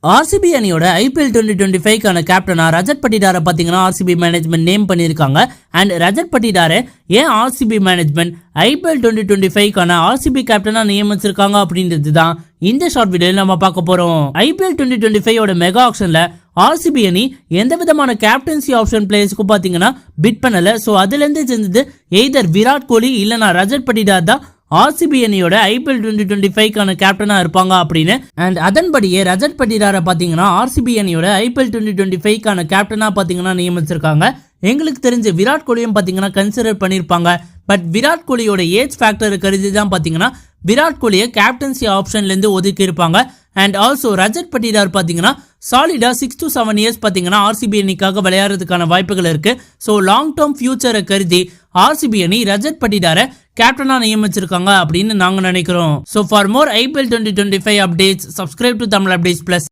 RCB அணியோட IPL 2025க்கான கேப்டனா ரஜத் பட்டிதாரை பார்த்தீங்கன்னா ஆர்சிபி மேனேஜ்மெண்ட் நேம் பண்ணியிருக்காங்க. அண்ட் ரஜத் பட்டிதாரை ஏன் ஆர்சிபி மேனேஜ்மெண்ட் ஐபிஎல் 2025க்கான ஆர்சிபி கேப்டனா நியமிச்சிருக்காங்க அப்படின்றது தான் இந்த ஷார்ட் வீடியோவில் நம்ம பார்க்க போறோம். ஐபிஎல் 2025 மெகா ஆக்ஷன்ல ஆர்சிபி அணி எந்த விதமான கேப்டன்சி ஆப்ஷன் பிளேயர்ஸ்க்கும் பார்த்தீங்கன்னா பிட் பண்ணல. ஸோ அதுல இருந்து செஞ்சது எய்தர் விராட் கோலி இல்லைனா ரஜத் பட்டிதார் தான் ஆர்சிபி அணியோட ஐபிஎல் 2025க்கான கேப்டனா இருப்பாங்க அப்படின்னு. அண்ட் அதன்படியே ரஜத் பட்டிதாரை பாத்தீங்கன்னா ஆர்சிபி அணியோட ஐபிஎல் 2025க்கான கேப்டனா பாத்தீங்கன்னா நியமிச்சிருக்காங்க. எங்களுக்கு தெரிஞ்ச விராட் கோலியும் பாத்தீங்கன்னா கன்சிடர் பண்ணிருப்பாங்க. பட் விராட் கோலியோட ஏஜ் ஃபேக்டர் கருதி தான் பாத்தீங்கன்னா விராட் கோலியை கேப்டன்சி ஆப்ஷன்ல இருந்து ஒதுக்கி இருப்பாங்க. அண்ட் ஆல்சோ ரஜத் பட்டிதார் பாத்தீங்கன்னா சாலிடா 6 to 7 இயர்ஸ் பாத்தீங்கன்னா ஆர்சிபி அணிக்காக விளையாடுறதுக்கான வாய்ப்புகள் இருக்கு. ஸோ லாங் டேர்ம் ஃபியூச்சரை கருதி ஆர்சிபி அணி ரஜத் பட்டிதாரை கேப்டனா நியமிச்சிருக்காங்க அப்படின்னு நாங்க நினைக்கிறோம். So for more IPL 2025 updates subscribe to Tamil updates plus.